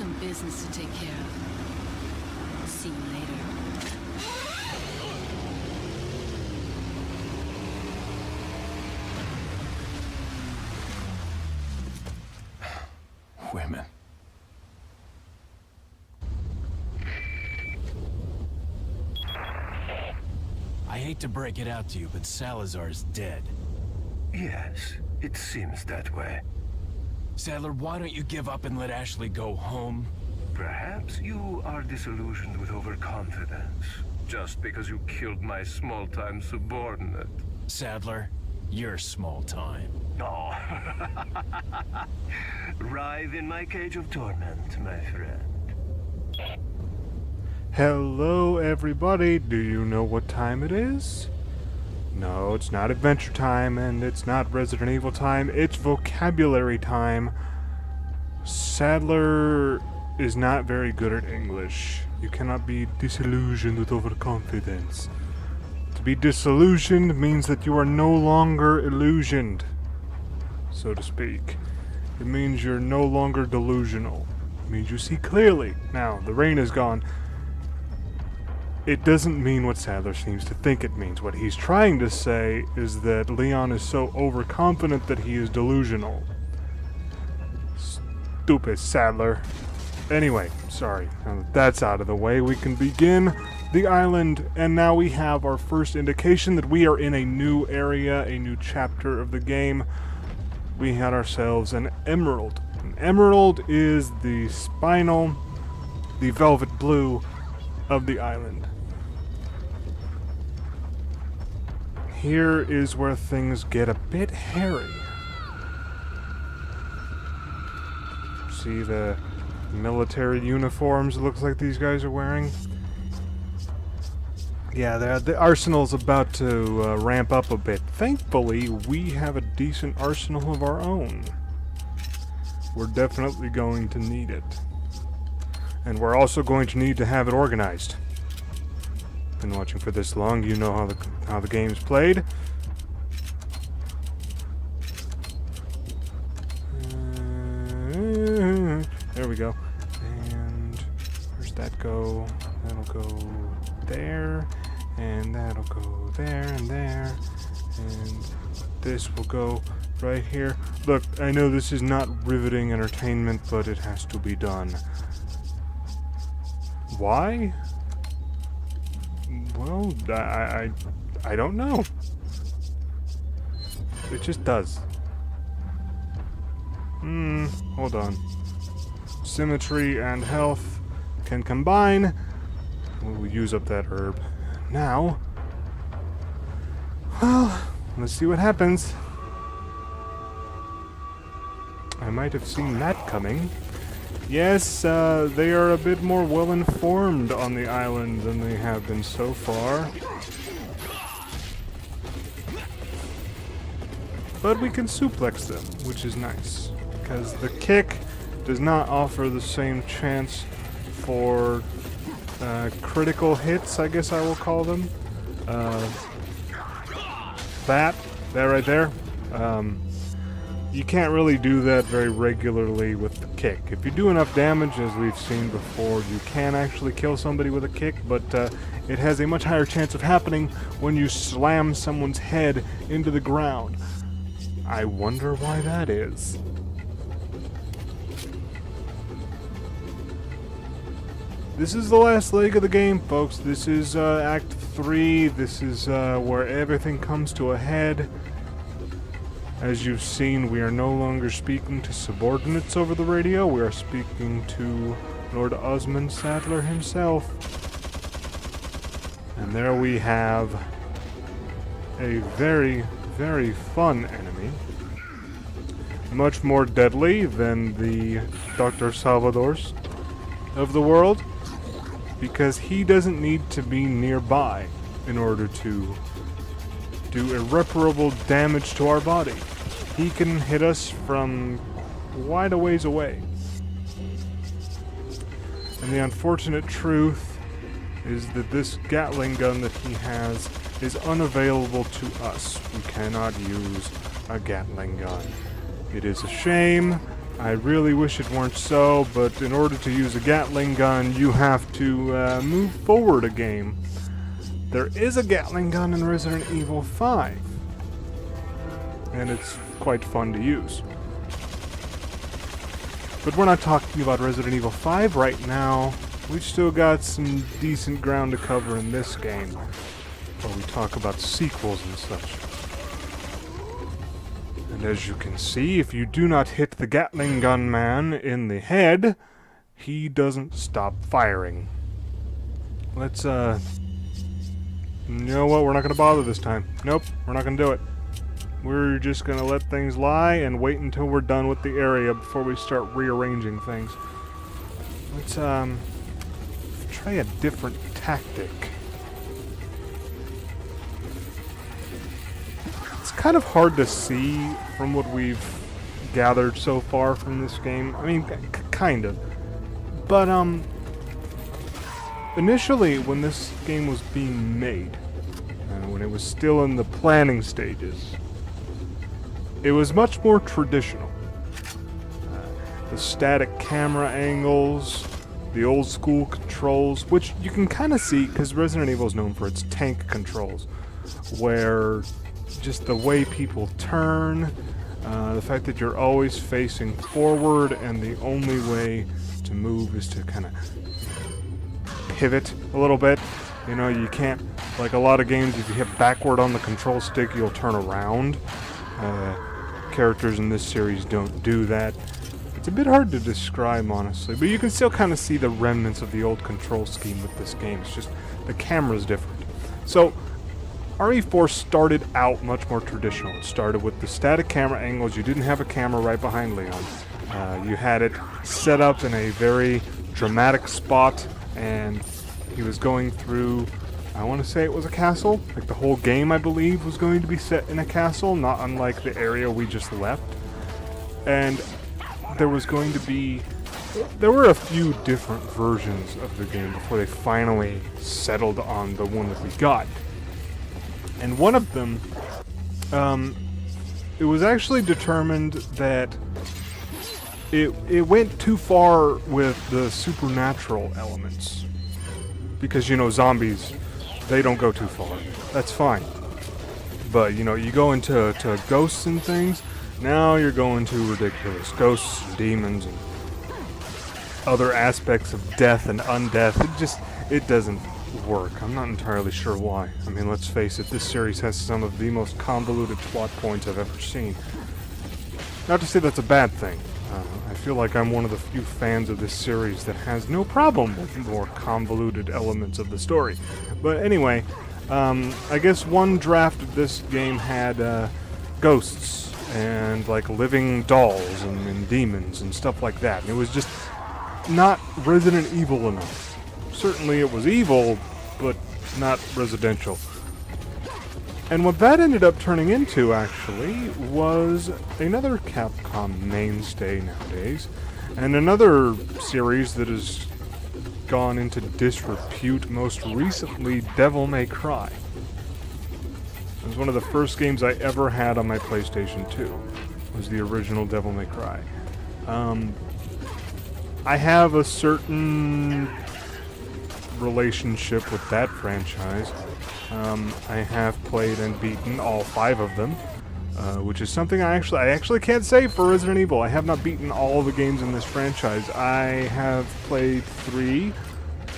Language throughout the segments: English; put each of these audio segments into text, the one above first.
some business to take care of. See you later. Women. I hate to break it out to you, but Salazar's dead. Yes, it seems that way. Sadler, why don't you give up and let Ashley go home? Perhaps you are disillusioned with overconfidence, just because you killed my small-time subordinate. Sadler, you're small time. Oh. Writhe in my cage of torment, my friend. Hello everybody, do you know what time it is? No, it's not Adventure Time, and it's not Resident Evil time, it's Vocabulary Time. Sadler is not very good at English. You cannot be disillusioned with overconfidence. To be disillusioned means that you are no longer illusioned, so to speak. It means you're no longer delusional. It means you see clearly. Now, the rain is gone. It doesn't mean what Sadler seems to think it means. What he's trying to say is that Leon is so overconfident that he is delusional. Stupid Sadler. Anyway, sorry. Now that that's out of the way, we can begin the island, and now we have our first indication that we are in a new area, a new chapter of the game. We had ourselves an emerald. An emerald is the spinal, the velvet blue of the island. Here is where things get a bit hairy. See the military uniforms it looks like these guys are wearing? Yeah, the arsenal's about to ramp up a bit. Thankfully, we have a decent arsenal of our own. We're definitely going to need it. And we're also going to need to have it organized. Been watching for this long, you know how the game's played. There we go. And where's that go? That'll go there, and that'll go there and there, and this will go right here. Look, I know this is not riveting entertainment, but it has to be done. Why? Well, I don't know. It just does. Hold on. Symmetry and health can combine. We'll use up that herb. Now, well, let's see what happens. I might have seen that coming. Yes, they are a bit more well-informed on the island than they have been so far. But we can suplex them, which is nice. Because the kick does not offer the same chance for critical hits, I guess I will call them. That right there. You can't really do that very regularly with the kick. If you do enough damage, as we've seen before, you can actually kill somebody with a kick, but it has a much higher chance of happening when you slam someone's head into the ground. I wonder why that is. This is the last leg of the game, folks. This is Act 3. This is where everything comes to a head. As you've seen, we are no longer speaking to subordinates over the radio. We are speaking to Lord Osmond Sadler himself. And there we have a very, very fun enemy. Much more deadly than the Dr. Salvadors of the world, because he doesn't need to be nearby in order to do irreparable damage to our body. He can hit us from quite a ways away. And the unfortunate truth is that this Gatling gun that he has is unavailable to us. We cannot use a Gatling gun. It is a shame, I really wish it weren't so, but in order to use a Gatling gun, you have to move forward a game. There is a Gatling gun in Resident Evil 5, and it's quite fun to use. But we're not talking about Resident Evil 5 right now. We've still got some decent ground to cover in this game, while we talk about sequels and such. And as you can see, if you do not hit the Gatling gun man in the head, he doesn't stop firing. Let's, you know what? We're not going to bother this time. Nope, we're not going to do it. We're just going to let things lie and wait until we're done with the area before we start rearranging things. Let's, try a different tactic. It's kind of hard to see from what we've gathered so far from this game. I mean, kind of. But, initially, when this game was being made, when it was still in the planning stages, it was much more traditional. The static camera angles, the old school controls, which you can kind of see because Resident Evil is known for its tank controls, where just the way people turn, the fact that you're always facing forward and the only way to move is to kind of pivot a little bit. You know, you can't, like a lot of games, if you hit backward on the control stick, you'll turn around. Characters in this series don't do that. It's a bit hard to describe, honestly, but you can still kind of see the remnants of the old control scheme with this game. It's just the camera's different. So, RE4 started out much more traditional. It started with the static camera angles. You didn't have a camera right behind Leon. You had it set up in a very dramatic spot, and he was going through, I want to say it was a castle. Like the whole game, I believe, was going to be set in a castle, not unlike the area we just left. And there was going to be, there were a few different versions of the game before they finally settled on the one that we got. And one of them, it was actually determined that it went too far with the supernatural elements. Because, you know, zombies, they don't go too far. That's fine. But, you know, you go into ghosts and things, now you're going to ridiculous. Ghosts and demons and other aspects of death and undeath. It doesn't work. I'm not entirely sure why. I mean, let's face it, this series has some of the most convoluted plot points I've ever seen. Not to say that's a bad thing. I feel like I'm one of the few fans of this series that has no problem with more convoluted elements of the story. But anyway, I guess one draft of this game had ghosts and like living dolls and demons and stuff like that. And it was just not Resident Evil enough. Certainly it was evil, but not residential. And what that ended up turning into, actually, was another Capcom mainstay nowadays, and another series that has gone into disrepute, most recently, Devil May Cry. It was one of the first games I ever had on my PlayStation 2, was the original Devil May Cry. I have a certain relationship with that franchise. I have played and beaten all 5 of them, which is something I actually can't say for Resident Evil. I have not beaten all the games in this franchise. I have played 3,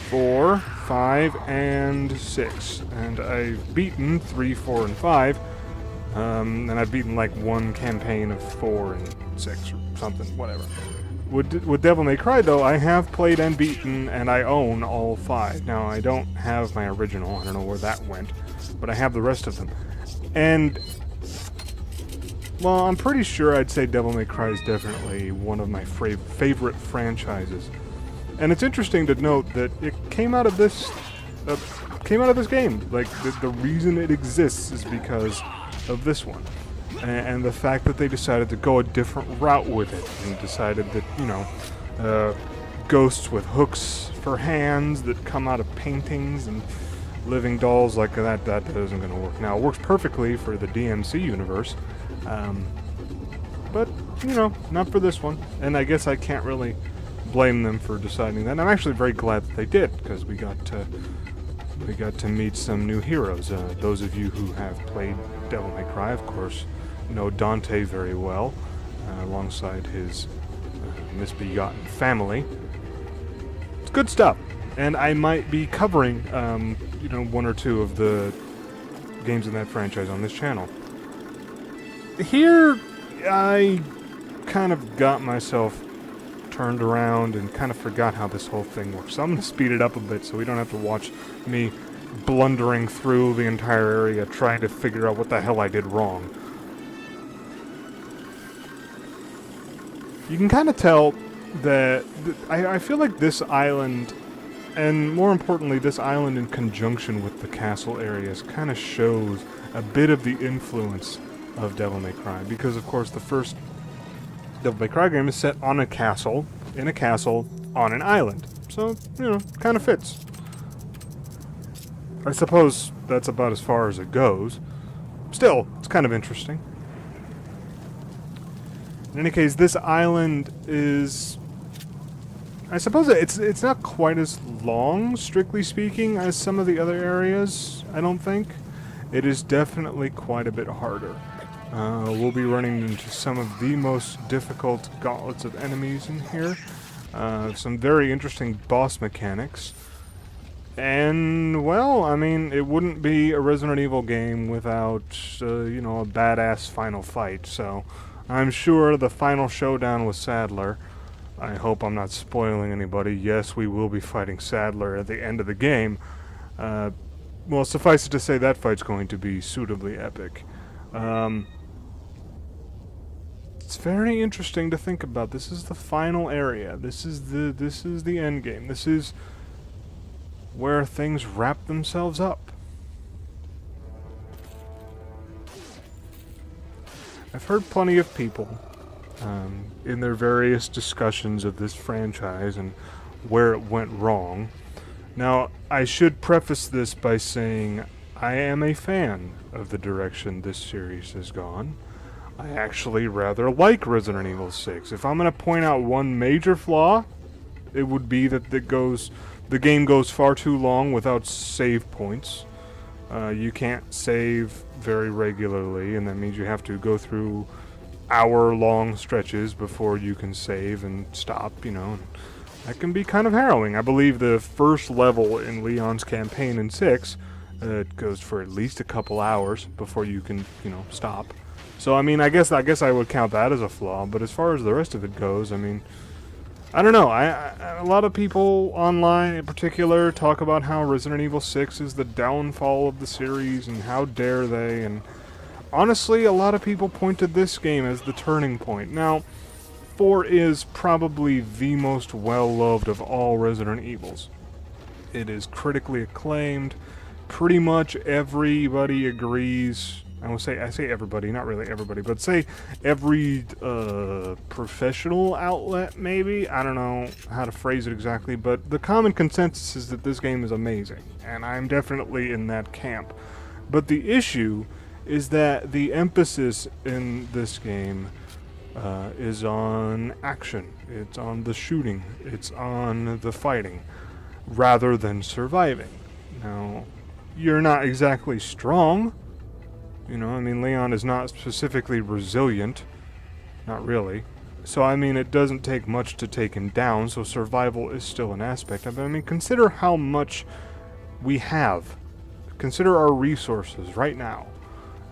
4, 5, and 6, and I've beaten 3, 4, and 5, and I've beaten like one campaign of 4 and 6 or something, whatever. With Devil May Cry, though, I have played and beaten, and I own all 5. Now, I don't have my original. I don't know where that went, but I have the rest of them. And, well, I'm pretty sure I'd say Devil May Cry is definitely one of my favorite franchises. And it's interesting to note that it came out of this game. Like, the reason it exists is because of this one. And the fact that they decided to go a different route with it and decided that, you know, ghosts with hooks for hands that come out of paintings and living dolls like that isn't going to work. Now, it works perfectly for the DMC universe, But, you know, not for this one. And I guess I can't really blame them for deciding that. And I'm actually very glad that they did, because we got to meet some new heroes. Those of you who have played Devil May Cry, of course, know Dante very well, alongside his misbegotten family. It's good stuff. And I might be covering, you know, one or two of the games in that franchise on this channel. Here, I kind of got myself turned around and kind of forgot how this whole thing works. So I'm going to speed it up a bit so we don't have to watch me blundering through the entire area trying to figure out what the hell I did wrong. You can kind of tell that I feel like this island, and more importantly this island in conjunction with the castle areas, kind of shows a bit of the influence of Devil May Cry, because of course the first Devil May Cry game is set on a castle, in a castle, on an island. So, you know, kind of fits. I suppose that's about as far as it goes. Still, it's kind of interesting. In any case, this island is... I suppose it's not quite as long, strictly speaking, as some of the other areas, I don't think. It is definitely quite a bit harder. We'll be running into some of the most difficult gauntlets of enemies in here. Some very interesting boss mechanics. And, well, I mean, it wouldn't be a Resident Evil game without, you know, a badass final fight. So, I'm sure the final showdown with Sadler, I hope I'm not spoiling anybody. Yes, we will be fighting Sadler at the end of the game. Well, suffice it to say that fight's going to be suitably epic. It's very interesting to think about. This is the final area. This is the end game. This is where things wrap themselves up. I've heard plenty of people in their various discussions of this franchise and where it went wrong. Now, I should preface this by saying I am a fan of the direction this series has gone. I actually rather like Resident Evil 6. If I'm going to point out one major flaw, it would be that the game goes far too long without save points. You can't save very regularly, and that means you have to go through hour-long stretches before you can save and stop, you know. That can be kind of harrowing. I believe the first level in Leon's campaign in 6 goes for at least a couple hours before you can, you know, stop. So, I mean, I guess I would count that as a flaw, but as far as the rest of it goes, I mean, I don't know. A lot of people online in particular talk about how Resident Evil 6 is the downfall of the series, and how dare they, and honestly, a lot of people point to this game as the turning point. Now, 4 is probably the most well-loved of all Resident Evils. It is critically acclaimed. Pretty much everybody agrees. I say everybody, not really everybody, but say every professional outlet, maybe? I don't know how to phrase it exactly, but the common consensus is that this game is amazing, and I'm definitely in that camp. But the issue is that the emphasis in this game is on action. It's on the shooting. It's on the fighting, rather than surviving. Now, you're not exactly strong. You know, I mean, Leon is not specifically resilient. Not really. So, I mean, it doesn't take much to take him down, so survival is still an aspect of it. I mean, consider how much we have. Consider our resources right now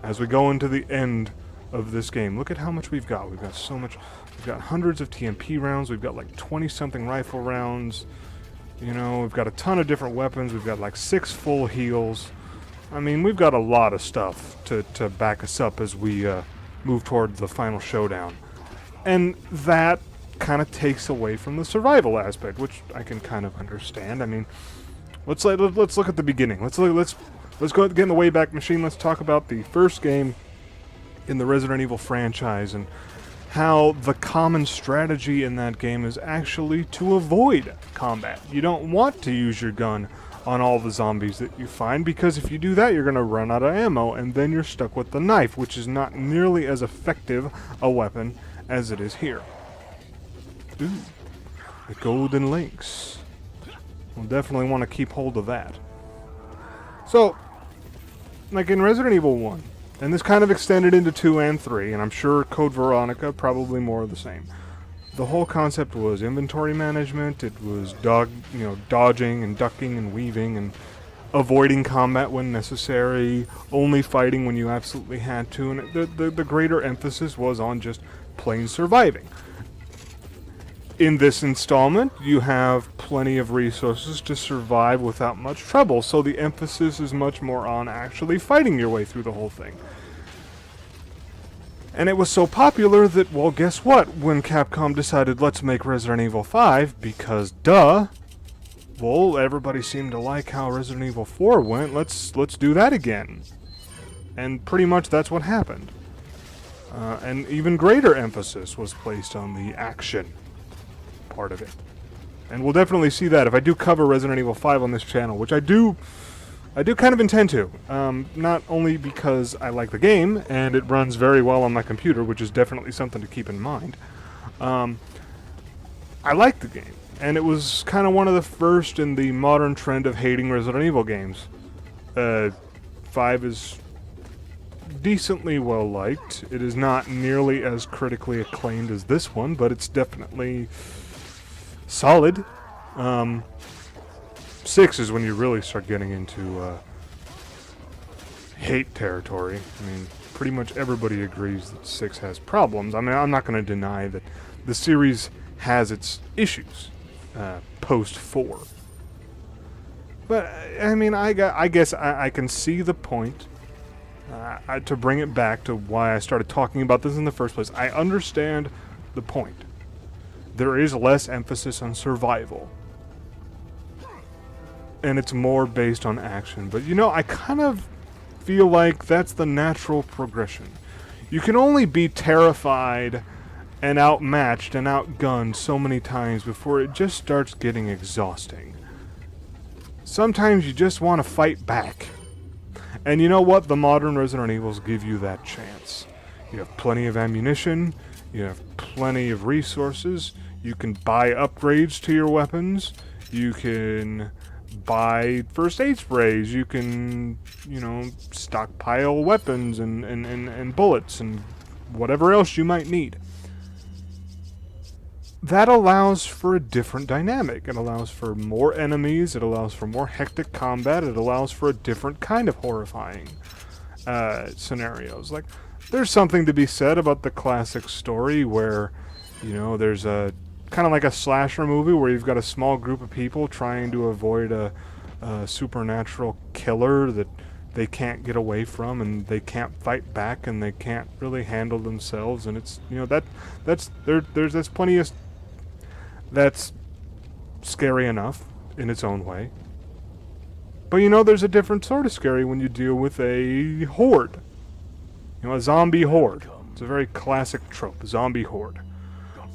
as we go into the end of this game. Look at how much we've got. We've got so much. We've got hundreds of TMP rounds. We've got like 20-something rifle rounds. You know, we've got a ton of different weapons. We've got like 6 full heals. I mean, we've got a lot of stuff to back us up as we move toward the final showdown. And that kind of takes away from the survival aspect, which I can kind of understand. I mean, let's look at the beginning. Let's go get in the Wayback Machine. Let's talk about the first game in the Resident Evil franchise and how the common strategy in that game is actually to avoid combat. You don't want to use your gun on all the zombies that you find, because if you do that, you're going to run out of ammo, and then you're stuck with the knife, which is not nearly as effective a weapon as it is here. Ooh, the golden links. We'll definitely want to keep hold of that. So, like in Resident Evil 1, and this kind of extended into 2 and 3, and I'm sure Code Veronica, probably more of the same. The whole concept was inventory management, it was dodging and ducking and weaving and avoiding combat when necessary, only fighting when you absolutely had to, and the greater emphasis was on just plain surviving. In this installment, you have plenty of resources to survive without much trouble, so the emphasis is much more on actually fighting your way through the whole thing. And it was so popular that, well, guess what? When Capcom decided, let's make Resident Evil 5, because duh, well, everybody seemed to like how Resident Evil 4 went, let's do that again. And pretty much that's what happened. And even greater emphasis was placed on the action part of it. And we'll definitely see that if I do cover Resident Evil 5 on this channel, which I do kind of intend to. Not only because I like the game, and it runs very well on my computer, which is definitely something to keep in mind. I like the game, and it was kind of one of the first in the modern trend of hating Resident Evil games. 5 is decently well liked. It is not nearly as critically acclaimed as this one, but it's definitely solid. 6 is when you really start getting into hate territory. I mean, pretty much everybody agrees that 6 has problems. I mean, I'm not going to deny that the series has its issues post 4. But, I mean, I guess I can see the point. To bring it back to why I started talking about this in the first place, I understand the point. There is less emphasis on survival. And it's more based on action. But, I kind of feel like that's the natural progression. You can only be terrified and outmatched and outgunned so many times before it just starts getting exhausting. Sometimes you just want to fight back. And you know what? The modern Resident Evils give you that chance. You have plenty of ammunition, you have plenty of resources, you can buy upgrades to your weapons, you can buy first aid sprays, you can, stockpile weapons and bullets and whatever else you might need. That allows for a different dynamic. It allows for more enemies, it allows for more hectic combat, it allows for a different kind of horrifying scenarios. Like, there's something to be said about the classic story where, there's a kind of like a slasher movie where you've got a small group of people trying to avoid a supernatural killer that they can't get away from, and they can't fight back, and they can't really handle themselves, and it's, there's plenty of... That's scary enough in its own way. But there's a different sort of scary when you deal with a horde. A zombie horde. It's a very classic trope, zombie horde.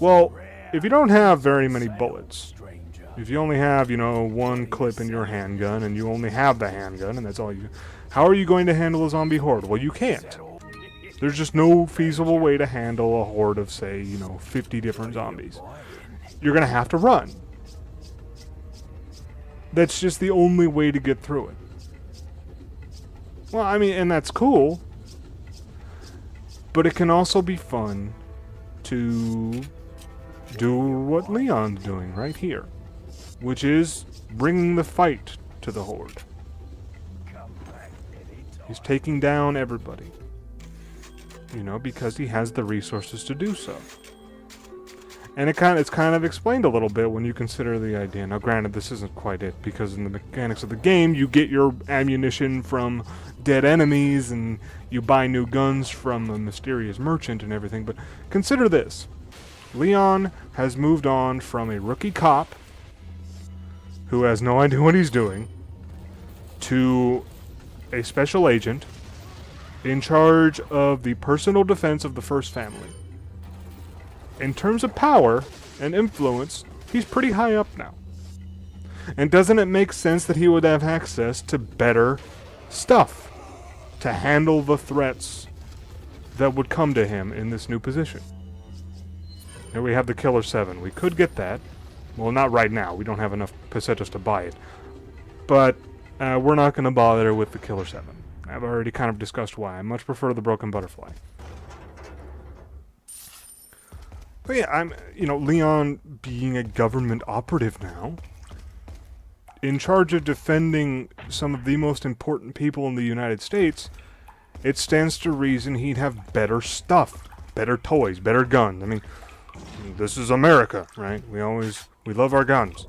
Well, if you don't have very many bullets, if you only have, one clip in your handgun, and you only have the handgun, and that's all you... How are you going to handle a zombie horde? Well, you can't. There's just no feasible way to handle a horde of, say, 50 different zombies. You're going to have to run. That's just the only way to get through it. Well, I mean, and that's cool. But it can also be fun to do what Leon's doing right here, which is bringing the fight to the horde. He's taking down everybody. Because he has the resources to do so. And it's kind of explained a little bit when you consider the idea. Now, granted, this isn't quite it, because in the mechanics of the game, you get your ammunition from dead enemies, and you buy new guns from a mysterious merchant and everything. But consider this. Leon has moved on from a rookie cop, who has no idea what he's doing, to a special agent in charge of the personal defense of the first family. In terms of power and influence, he's pretty high up now. And doesn't it make sense that he would have access to better stuff to handle the threats that would come to him in this new position? Here we have the Killer 7. We could get that. Well, not right now. We don't have enough pesetas to buy it. But we're not going to bother with the Killer 7. I've already kind of discussed why. I much prefer the Broken Butterfly. But yeah, Leon being a government operative now, in charge of defending some of the most important people in the United States, it stands to reason he'd have better stuff, better toys, better guns. I mean, this is America, right? We love our guns.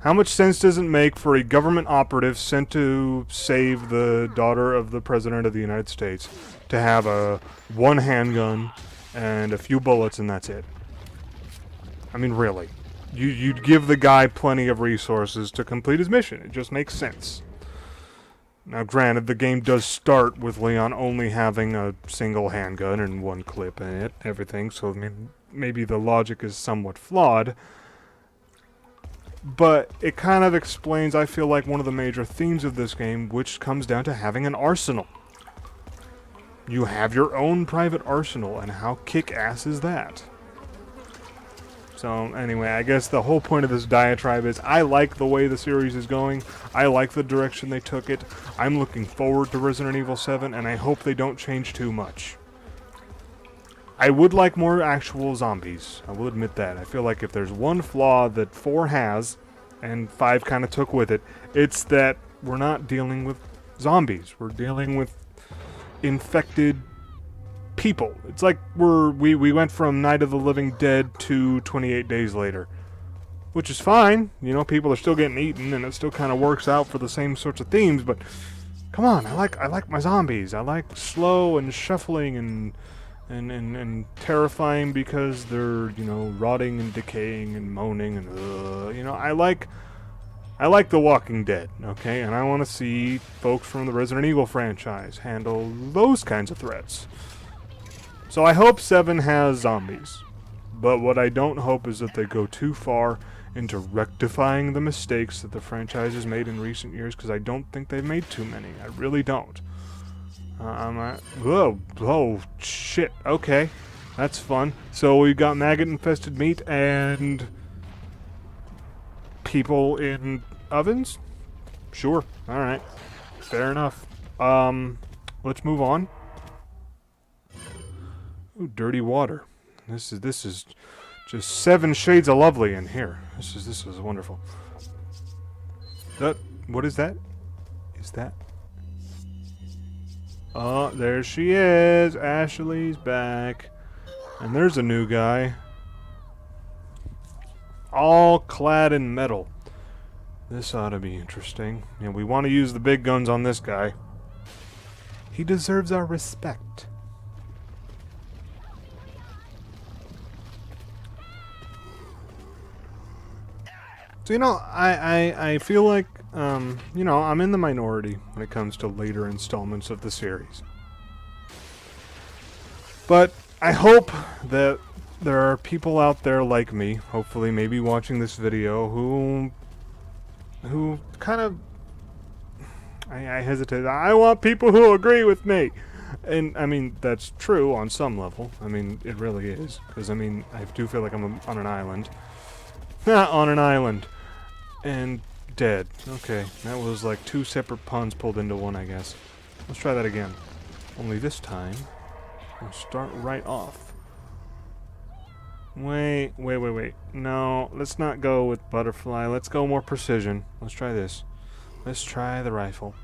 How much sense does it make for a government operative sent to save the daughter of the President of the United States to have one handgun and a few bullets and that's it? I mean, really. You'd give the guy plenty of resources to complete his mission. It just makes sense. Now, granted, the game does start with Leon only having a single handgun and one clip in it, everything, so I mean, maybe the logic is somewhat flawed. But it kind of explains, I feel like, one of the major themes of this game, which comes down to having an arsenal. You have your own private arsenal, and how kick-ass is that? So, anyway, I guess the whole point of this diatribe is I like the way the series is going. I like the direction they took it. I'm looking forward to Resident Evil 7, and I hope they don't change too much. I would like more actual zombies. I will admit that. I feel like if there's one flaw that 4 has, and 5 kind of took with it, it's that we're not dealing with zombies. We're dealing with infected people. It's like we went from Night of the Living Dead to 28 Days Later. Which is fine. You know, people are still getting eaten, and it still kind of works out for the same sorts of themes, but come on, I like my zombies. I like slow and shuffling and terrifying because they're, you know, rotting and decaying and moaning and you know, I like The Walking Dead, okay? And I want to see folks from the Resident Evil franchise handle those kinds of threats. So I hope 7 has zombies. But what I don't hope is that they go too far into rectifying the mistakes that the franchise has made in recent years, because I don't think they've made too many. I really don't. Oh, shit. Okay. That's fun. So we got maggot-infested meat and people in ovens? Sure. Alright. Fair enough. Let's move on. Ooh, dirty water. This is just 7 shades of lovely in here. This is wonderful. What is that? Is that? Oh, there she is. Ashley's back. And there's a new guy. All clad in metal. This ought to be interesting. And we want to use the big guns on this guy. He deserves our respect. So, you know, I feel like, you know, I'm in the minority when it comes to later installments of the series. But I hope that there are people out there like me, hopefully maybe watching this video, who kind of, I hesitate, I want people who agree with me. And, I mean, that's true on some level. I mean, it really is. Because, I mean, I do feel like I'm on an island. On an island. And dead. Okay, that was like 2 separate puns pulled into one, I guess. Let's try that again. Only this time, we'll start right off. Wait. No, let's not go with butterfly. Let's go more precision. Let's try this. Let's try the rifle.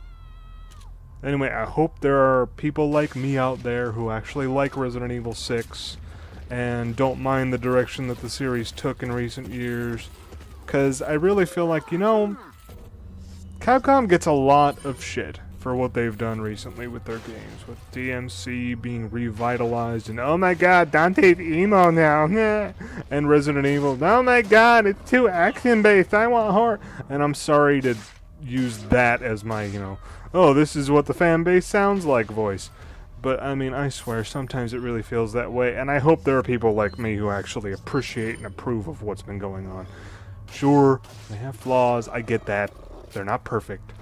Anyway, I hope there are people like me out there who actually like Resident Evil 6 and don't mind the direction that the series took in recent years. Because I really feel like, you know, Capcom gets a lot of shit for what they've done recently with their games. With DMC being revitalized and, oh my god, Dante's emo now. And Resident Evil, oh my god, it's too action-based, I want horror. And I'm sorry to use that as my, you know, oh, this is what the fan base sounds like voice. But, I mean, I swear, sometimes it really feels that way. And I hope there are people like me who actually appreciate and approve of what's been going on. Sure, they have flaws, I get that. They're not perfect.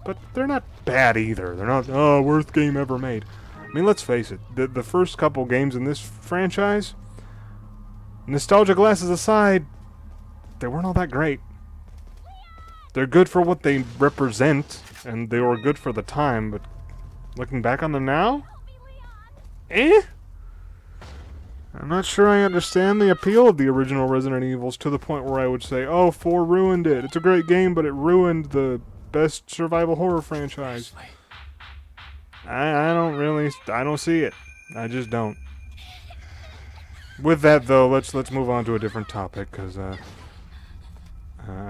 But they're not bad either. They're not, oh, worst game ever made. I mean, let's face it, the first couple games in this franchise, Nostalgia glasses aside, they weren't all that great. They're good for what they represent, and they were good for the time, but looking back on them now, I'm not sure I understand the appeal of the original Resident Evils to the point where I would say, oh, 4 ruined it. It's a great game, but it ruined the best survival horror franchise. I don't see it. I just don't. With that though, let's move on to a different topic, because I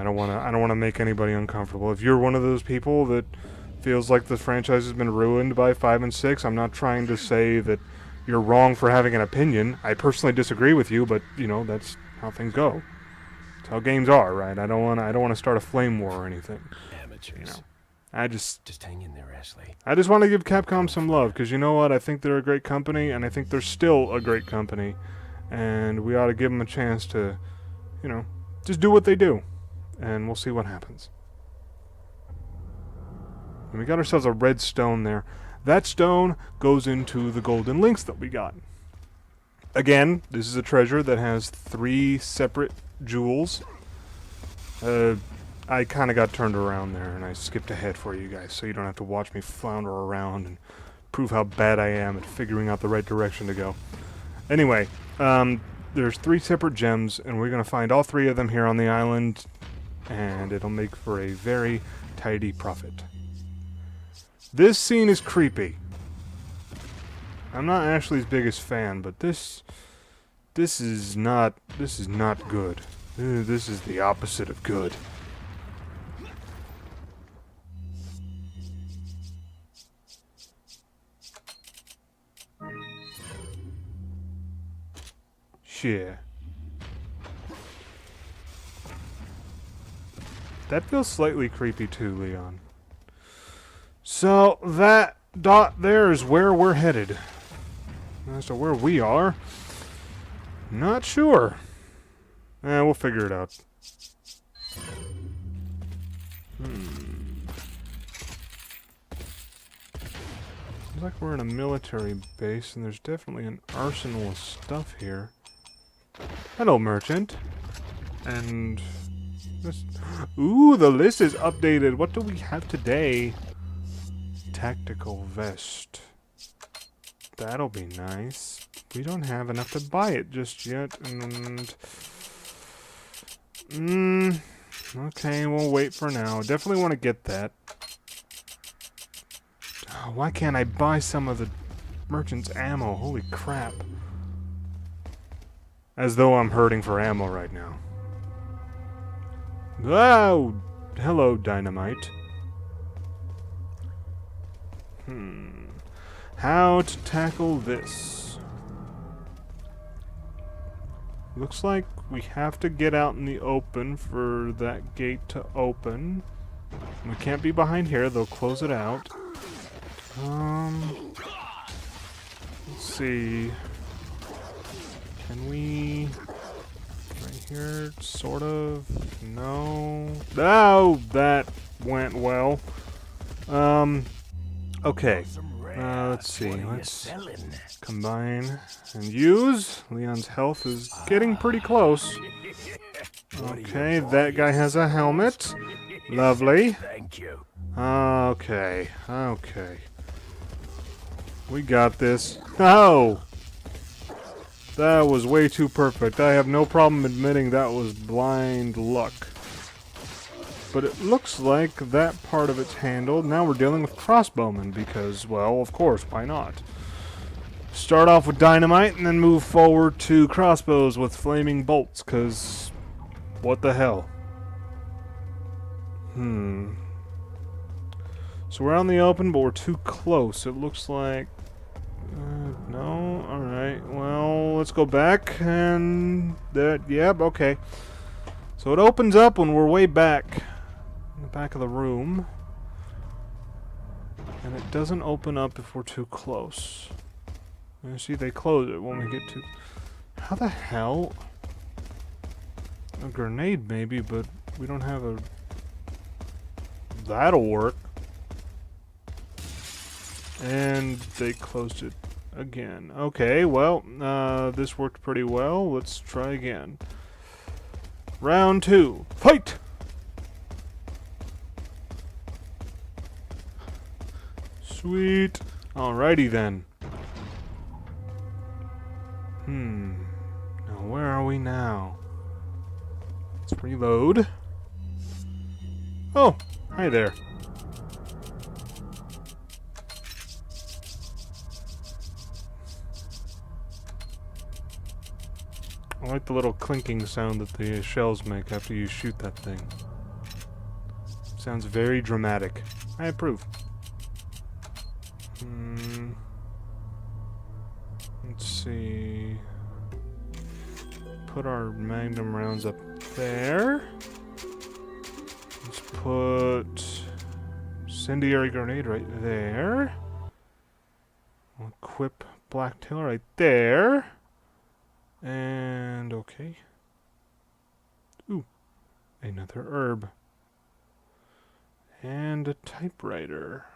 don't want to make anybody uncomfortable. If you're one of those people that feels like the franchise has been ruined by 5 and 6, I'm not trying to say that you're wrong for having an opinion. I personally disagree with you, but you know, that's how things go. That's how games are, right? I don't want to start a flame war or anything. Amateurs. You know, I just hang in there, Ashley. I just want to give Capcom some love, because you know what? I think they're a great company, and I think they're still a great company, and we ought to give them a chance to, you know, just do what they do, and we'll see what happens. And we got ourselves a red stone there. That stone goes into the golden links that we got. Again, this is a treasure that has 3 separate jewels. I kind of got turned around there, and I skipped ahead for you guys, so you don't have to watch me flounder around and prove how bad I am at figuring out the right direction to go. Anyway, there's 3 separate gems, and we're going to find all 3 of them here on the island, and it'll make for a very tidy profit. This scene is creepy. I'm not Ashley's biggest fan, but this is not good. This is the opposite of good. Shit. That feels slightly creepy too, Leon. So, that dot there is where we're headed. As to where we are, not sure. We'll figure it out. Looks like we're in a military base, and there's definitely an arsenal of stuff here. Hello, merchant. And this... Ooh, the list is updated. What do we have today? Tactical vest. That'll be nice. We don't have enough to buy it just yet, and... okay, we'll wait for now. Definitely want to get that. Oh, why can't I buy some of the merchant's ammo? Holy crap. As though I'm hurting for ammo right now. Oh! Hello, dynamite. How to tackle this? Looks like we have to get out in the open for that gate to open. We can't be behind here, they'll close it out. Let's see. Can we... right here, sort of? No. Oh, that went well. Okay. Let's see. Let's combine and use. Leon's health is getting pretty close. Okay, that guy has a helmet. Lovely. Thank you. Okay. Okay. We got this. Oh! That was way too perfect. I have no problem admitting that was blind luck. But it looks like that part of it's handled. Now we're dealing with crossbowmen because, well, of course, why not? Start off with dynamite and then move forward to crossbows with flaming bolts, because what the hell? So we're out in the open, but we're too close. It looks like... no? Alright, well, let's go back, and... yep, okay. So it opens up when we're way back. In the back of the room. And it doesn't open up if we're too close. You see, they close it when we get to... How the hell? A grenade, maybe, but we don't have a... That'll work. And they closed it again. Okay, well, this worked pretty well. Let's try again. Round 2. Fight! Sweet. Alrighty then. Now where are we now? Let's reload. Oh, hi there. I like the little clinking sound that the shells make after you shoot that thing. Sounds very dramatic. I approve. Let's see. Put our magnum rounds up there. Let's put incendiary grenade right there. We'll equip blacktail right there. And okay. Ooh, another herb. And a typewriter.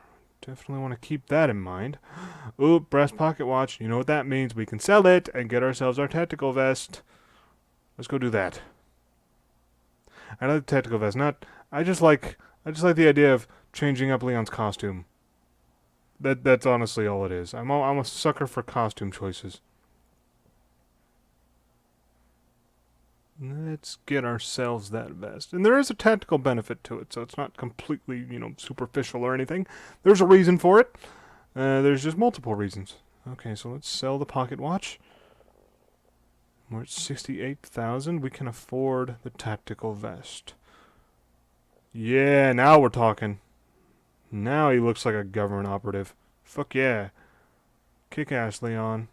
Definitely want to keep that in mind. Ooh, brass pocket watch. You know what that means. We can sell it and get ourselves our tactical vest. Let's go do that. I like the tactical vest. I just like the idea of changing up Leon's costume. That's honestly all it is. I'm a sucker for costume choices. Let's get ourselves that vest. And there is a tactical benefit to it, so it's not completely, superficial or anything. There's a reason for it. There's just multiple reasons. Okay, so let's sell the pocket watch. We're at 68,000. We can afford the tactical vest. Yeah, now we're talking. Now he looks like a government operative. Fuck yeah. Kick-ass, Leon.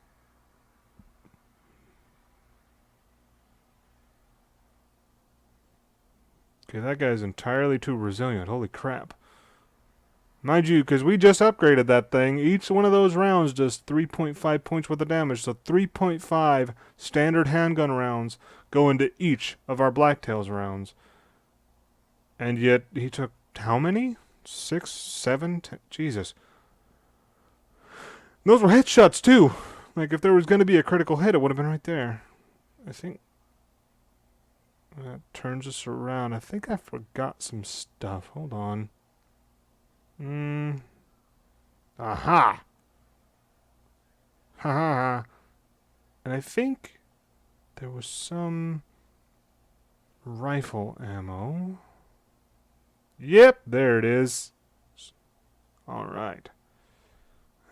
Okay, that guy's entirely too resilient. Holy crap. Mind you, because we just upgraded that thing, each one of those rounds does 3.5 points worth of damage. So 3.5 standard handgun rounds go into each of our Blacktails rounds. And yet, he took how many? 6, 7, 10? Jesus. Those were headshots, too. Like, if there was going to be a critical hit, it would have been right there. I think that turns us around. I think I forgot some stuff. Hold on. Aha! Ha ha ha. And I think there was some rifle ammo. Yep, there it is. Alright.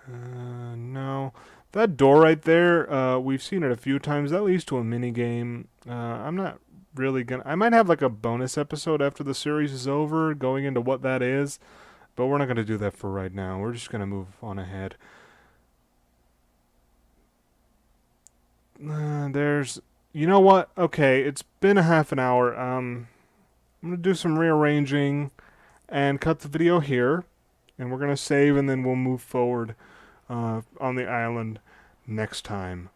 No. That door right there, we've seen it a few times. That leads to a mini game. I'm not really gonna... I might have like a bonus episode after the series is over, going into what that is. But we're not going to do that for right now. We're just going to move on ahead. There's... You know what? Okay, it's been a half an hour. I'm going to do some rearranging and cut the video here. And we're going to save and then we'll move forward on the island next time.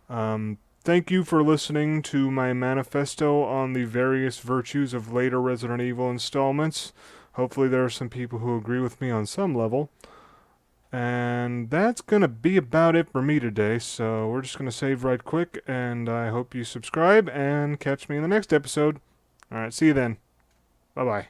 Thank you for listening to my manifesto on the various virtues of later Resident Evil installments. Hopefully there are some people who agree with me on some level. And that's going to be about it for me today. So we're just going to save right quick. And I hope you subscribe and catch me in the next episode. Alright, see you then. Bye-bye.